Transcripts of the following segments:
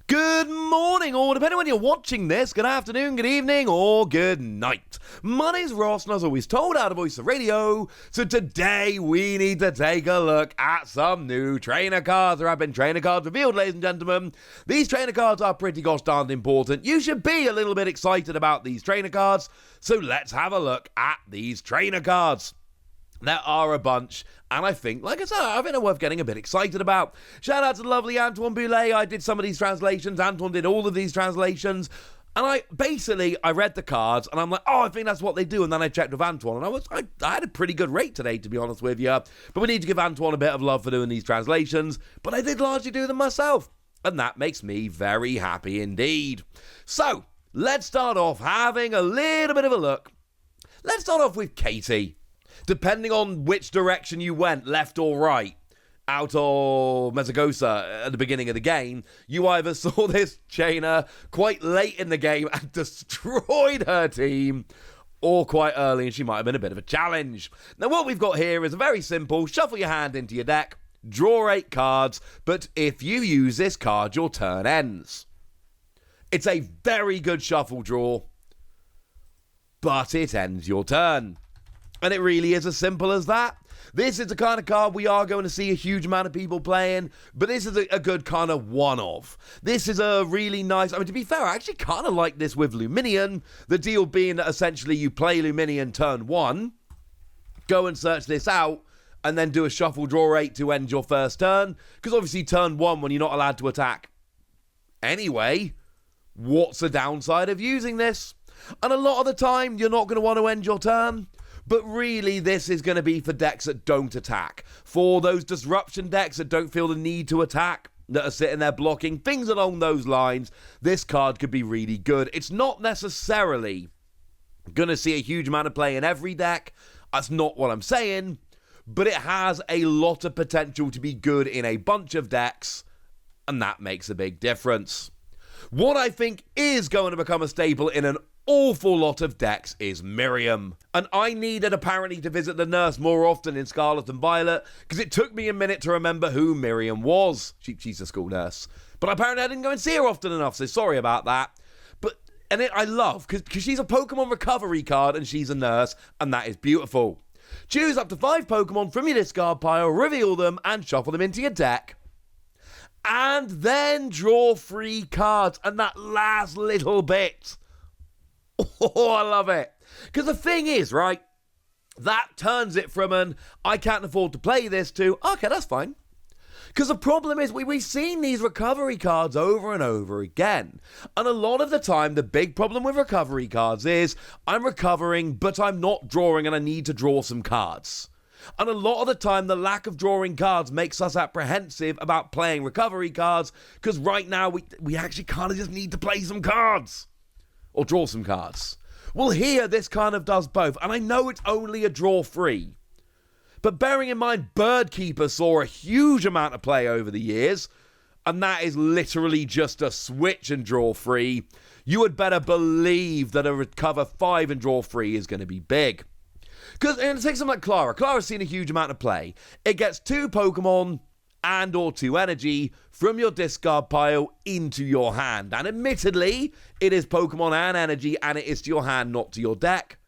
Good morning, or depending on when you're watching this, good afternoon, good evening, or good night. My name's Ross, and as always told, out of Voice of Radio. So today we need to take a look at some new trainer cards. There have been trainer cards revealed, ladies and gentlemen. These trainer cards are pretty gosh darned important. You should be a little bit excited about these trainer cards. So let's have a look at these trainer cards. There are a bunch, and I think, like I said, I think they're worth getting a bit excited about. Shout out to the lovely Antoine Boulet. I did some of these translations. Antoine did all of these translations. And I read the cards, and I'm like, oh, I think that's what they do. And then I checked with Antoine, and I had a pretty good rate today, to be honest with you. But we need to give Antoine a bit of love for doing these translations. But I did largely do them myself. And that makes me very happy indeed. So, let's start off having a little bit of a look. Let's start off with Katy. Depending on which direction you went, left or right, out of Mesagoza at the beginning of the game, you either saw this trainer quite late in the game and destroyed her team, or quite early and she might have been a bit of a challenge. Now what we've got here is a very simple, shuffle your hand into your deck, draw 8 cards, but if you use this card, your turn ends. It's a very good shuffle draw, but it ends your turn. And it really is as simple as that. This is the kind of card we are going to see a huge amount of people playing, but this is a good kind of one-off. This is a really nice, to be fair, I actually kind of like this with Luminion. The deal being that essentially you play Luminion turn 1, go and search this out, and then do a shuffle draw 8 to end your first turn. Because obviously turn 1, when you're not allowed to attack anyway, what's the downside of using this? And a lot of the time, you're not going to want to end your turn. But really, this is going to be for decks that don't attack. For those disruption decks that don't feel the need to attack, that are sitting there blocking, things along those lines, this card could be really good. It's not necessarily going to see a huge amount of play in every deck. That's not what I'm saying. But it has a lot of potential to be good in a bunch of decks. And that makes a big difference. What I think is going to become a staple in an awful lot of decks is Miriam. And I needed apparently to visit the nurse more often in Scarlet and Violet, because it took me a minute to remember who Miriam was. She's a school nurse. But apparently I didn't go and see her often enough, so sorry about that. I love, because she's a Pokemon recovery card and she's a nurse, and that is beautiful. Choose up to 5 Pokemon from your discard pile, reveal them, and shuffle them into your deck. And then draw 3 cards, and that last little bit. Oh, I love it. Because the thing is, right, that turns it from an, I can't afford to play this to, okay, that's fine. Because the problem is, we've seen these recovery cards over and over again. And a lot of the time, the big problem with recovery cards is, I'm recovering, but I'm not drawing, and I need to draw some cards. And a lot of the time, the lack of drawing cards makes us apprehensive about playing recovery cards, because right now, we actually kind of just need to play some cards. Or draw some cards. Well, here, this kind of does both. And I know it's only a draw 3. But bearing in mind, Birdkeeper saw a huge amount of play over the years. And that is literally just a switch and draw 3. You had better believe that a recover 5 and draw 3 is going to be big. Because, and take something like Clara. Clara's seen a huge amount of play. It gets 2 Pokemon and or 2 energy from your discard pile into your hand. And admittedly, it is Pokemon and energy, and it is to your hand, not to your deck.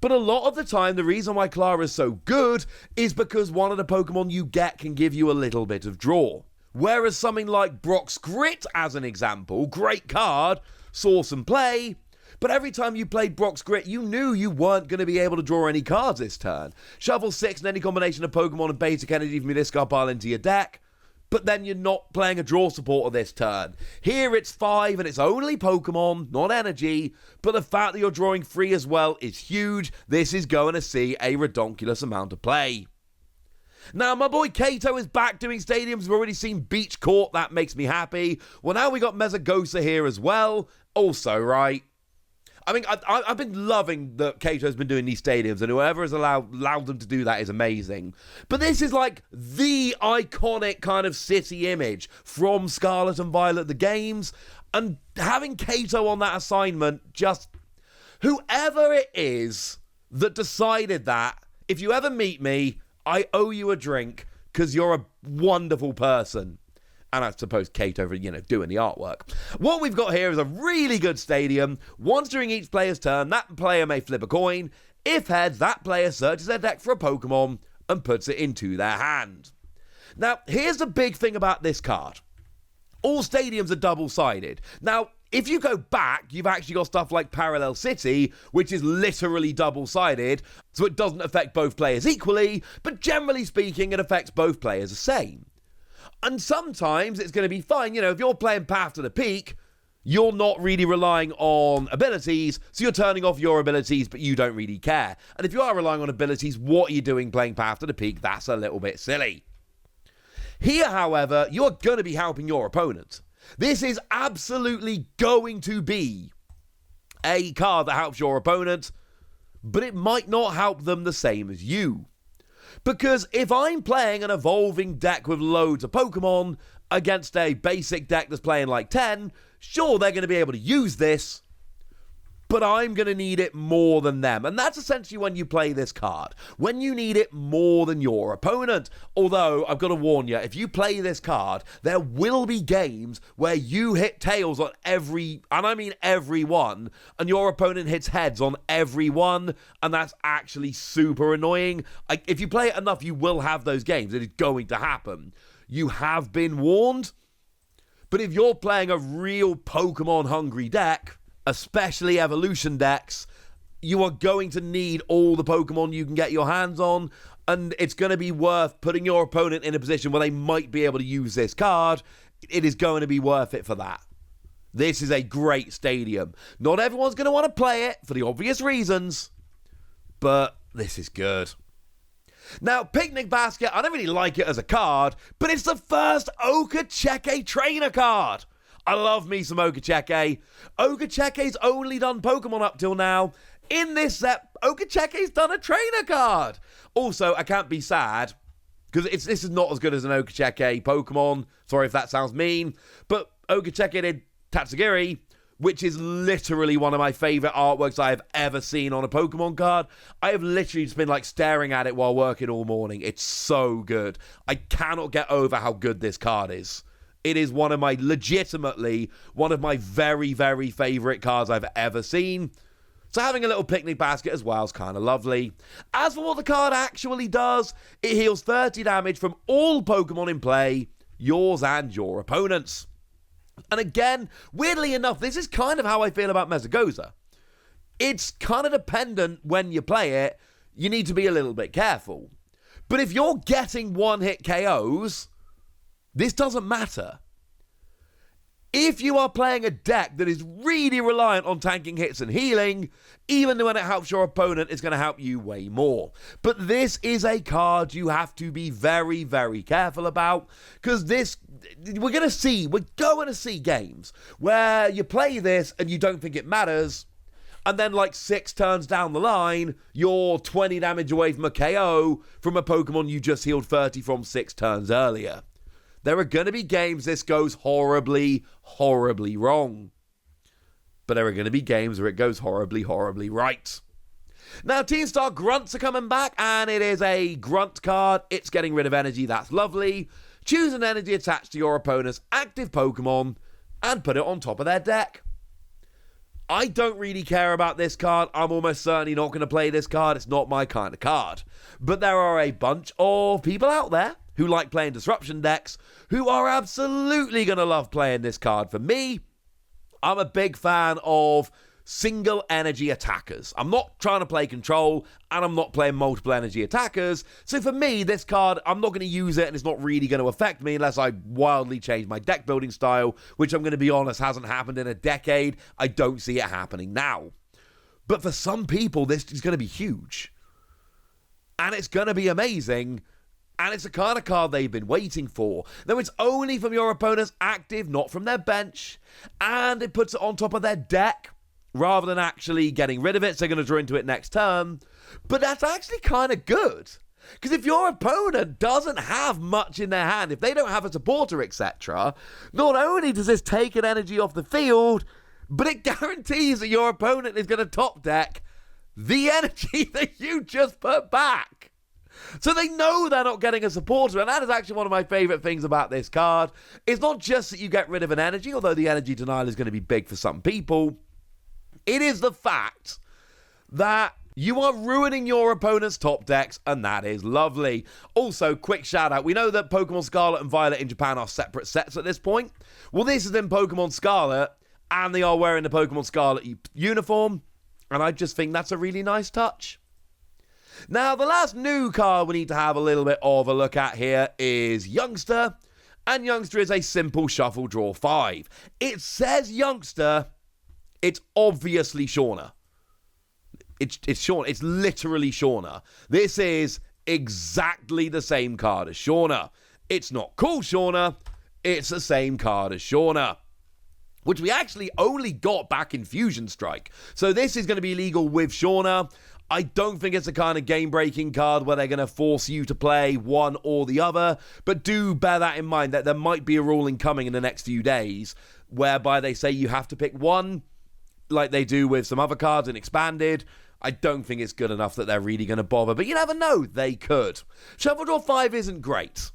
But a lot of the time, the reason why Clara is so good is because one of the Pokemon you get can give you a little bit of draw. Whereas something like Brock's Grit, as an example, great card, saw some play, but every time you played Brock's Grit, you knew you weren't going to be able to draw any cards this turn. Shuffle 6 and any combination of Pokemon and basic energy from your discard pile into your deck, but then you're not playing a draw supporter this turn. Here it's 5 and it's only Pokemon, not energy, but the fact that you're drawing 3 as well is huge. This is going to see a redonkulous amount of play. Now, my boy Kato is back doing stadiums. We've already seen Beach Court. That makes me happy. Well, now we got Mesagoza here as well. Also, right, I mean, I've been loving that Kato's been doing these stadiums, and whoever has allowed them to do that is amazing. But this is like the iconic kind of city image from Scarlet and Violet, the games, and having Kato on that assignment, just whoever it is that decided that, if you ever meet me, I owe you a drink, because you're a wonderful person. And I suppose Kate over, doing the artwork. What we've got here is a really good stadium. Once during each player's turn, that player may flip a coin. If heads, that player searches their deck for a Pokemon and puts it into their hand. Now, here's the big thing about this card. All stadiums are double-sided. Now, if you go back, you've actually got stuff like Parallel City, which is literally double-sided, so it doesn't affect both players equally, but generally speaking, it affects both players the same. And sometimes it's going to be fine, if you're playing Path to the Peak, you're not really relying on abilities, so you're turning off your abilities, but you don't really care. And if you are relying on abilities, what are you doing playing Path to the Peak? That's a little bit silly. Here, however, you're going to be helping your opponent. This is absolutely going to be a card that helps your opponent, but it might not help them the same as you. Because if I'm playing an evolving deck with loads of Pokemon against a basic deck that's playing like 10, sure, they're going to be able to use this, but I'm going to need it more than them. And that's essentially when you play this card, when you need it more than your opponent. Although, I've got to warn you, if you play this card, there will be games where you hit tails on every one, and your opponent hits heads on every one, and that's actually super annoying. If you play it enough, you will have those games. It is going to happen. You have been warned. But if you're playing a real Pokemon-hungry deck, especially evolution decks, you are going to need all the Pokemon you can get your hands on, and it's going to be worth putting your opponent in a position where they might be able to use this card. It is going to be worth it for that. This is a great stadium. Not everyone's going to want to play it for the obvious reasons, but this is good. Now, Picnic Basket, I don't really like it as a card, but it's the first Okacheke trainer card. I love me some Okacheke. Okacheke's only done Pokemon up till now. In this set, Okacheke's done a trainer card. Also, I can't be sad, because this is not as good as an Okacheke Pokemon. Sorry if that sounds mean. But Okacheke did Tatsugiri, which is literally one of my favourite artworks I have ever seen on a Pokemon card. I have literally just been staring at it while working all morning. It's so good. I cannot get over how good this card is. It is legitimately one of my very, very favourite cards I've ever seen. So having a little Picnic Basket as well is kind of lovely. As for what the card actually does, it heals 30 damage from all Pokemon in play, yours and your opponent's. And again, weirdly enough, this is kind of how I feel about Mesagoza. It's kind of dependent when you play it. You need to be a little bit careful. But if you're getting one-hit KOs, this doesn't matter. If you are playing a deck that is really reliant on tanking hits and healing, even when it helps your opponent, it's going to help you way more. But this is a card you have to be very, very careful about, because we're going to see games where you play this and you don't think it matters, and then 6 turns down the line, you're 20 damage away from a KO from a Pokemon you just healed 30 from 6 turns earlier. There are going to be games this goes horribly, horribly wrong. But there are going to be games where it goes horribly, horribly right. Now, Team Star Grunts are coming back, and it is a Grunt card. It's getting rid of energy. That's lovely. Choose an energy attached to your opponent's active Pokemon and put it on top of their deck. I don't really care about this card. I'm almost certainly not going to play this card. It's not my kind of card. But there are a bunch of people out there who like playing disruption decks, who are absolutely going to love playing this card. For me, I'm a big fan of single energy attackers. I'm not trying to play control, and I'm not playing multiple energy attackers. So for me, this card, I'm not going to use it, and it's not really going to affect me unless I wildly change my deck building style, which I'm going to be honest, hasn't happened in a decade. I don't see it happening now. But for some people, this is going to be huge. And it's going to be amazing. And it's the kind of card they've been waiting for. Though it's only from your opponent's active, not from their bench. And it puts it on top of their deck, rather than actually getting rid of it, so they're going to draw into it next turn. But that's actually kind of good. Because if your opponent doesn't have much in their hand, if they don't have a supporter, etc., not only does this take an energy off the field, but it guarantees that your opponent is going to top deck the energy that you just put back. So they know they're not getting a supporter, and that is actually one of my favourite things about this card. It's not just that you get rid of an energy, although the energy denial is going to be big for some people. It is the fact that you are ruining your opponent's top decks, and that is lovely. Also, quick shout out. We know that Pokemon Scarlet and Violet in Japan are separate sets at this point. Well, this is in Pokemon Scarlet, and they are wearing the Pokemon Scarlet uniform, and I just think that's a really nice touch. Now, the last new card we need to have a little bit of a look at here is Youngster, and Youngster is a simple shuffle draw 5. It says Youngster, it's obviously Shauna. It's Shauna. It's literally Shauna. This is exactly the same card as Shauna. It's not called Shauna. It's the same card as Shauna, which we actually only got back in Fusion Strike. So this is going to be legal with Shauna. I don't think it's a kind of game-breaking card where they're going to force you to play one or the other. But do bear that in mind that there might be a ruling coming in the next few days whereby they say you have to pick one, like they do with some other cards in Expanded. I don't think it's good enough that they're really going to bother, but you never know, they could. Shuffle Draw 5 isn't great,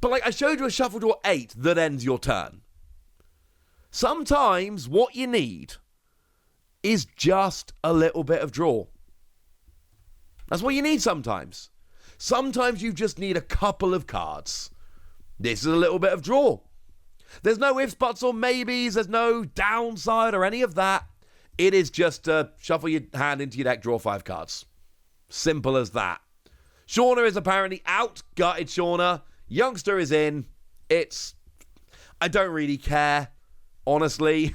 but like I showed you a Shuffle Draw 8 that ends your turn. Sometimes what you need is just a little bit of draw. That's what you need sometimes. Sometimes you just need a couple of cards. This is a little bit of draw. There's no ifs, buts, or maybes. There's no downside or any of that. It is just to shuffle your hand into your deck, draw 5 cards. Simple as that. Shauna is apparently out. Gutted Shauna. Youngster is in. I don't really care, honestly.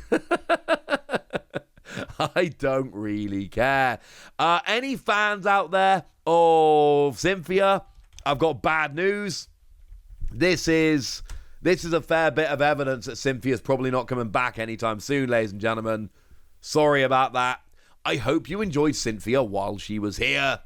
I don't really care. Any fans out there of Cynthia? I've got bad news. This is a fair bit of evidence that Cynthia's probably not coming back anytime soon, ladies and gentlemen. Sorry about that. I hope you enjoyed Cynthia while she was here.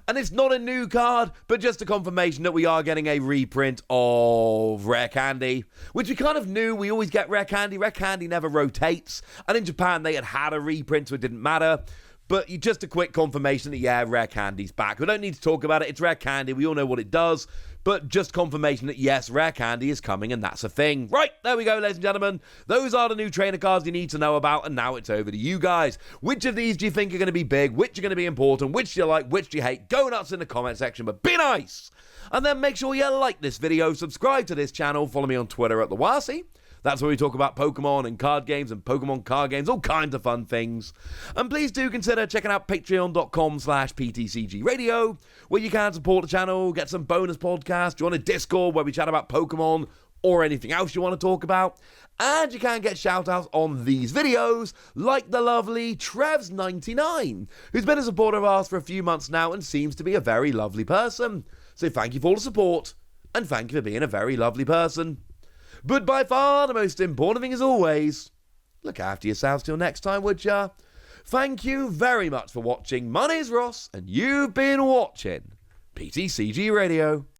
And it's not a new card, but just a confirmation that we are getting a reprint of Rare Candy, which we kind of knew. We always get Rare Candy. Rare Candy never rotates. And in Japan, they had a reprint, so it didn't matter. But just a quick confirmation that, yeah, Rare Candy's back. We don't need to talk about it. It's Rare Candy. We all know what it does. But just confirmation that, yes, Rare Candy is coming, and that's a thing. Right, there we go, ladies and gentlemen. Those are the new trainer cards you need to know about, and now it's over to you guys. Which of these do you think are going to be big? Which are going to be important? Which do you like? Which do you hate? Go nuts in the comment section, but be nice! And then make sure you like this video, subscribe to this channel, follow me on Twitter at TheWasi. That's where we talk about Pokemon and card games and Pokemon card games, all kinds of fun things. And please do consider checking out patreon.com/PTCG Radio, where you can support the channel, get some bonus podcasts, join a Discord where we chat about Pokemon or anything else you want to talk about. And you can get shout-outs on these videos, like the lovely Trevs99, who's been a supporter of ours for a few months now and seems to be a very lovely person. So thank you for all the support, and thank you for being a very lovely person. But by far the most important thing, as always, look after yourselves till next time, would ya? Thank you very much for watching. My name's Ross, and you've been watching PTCG Radio.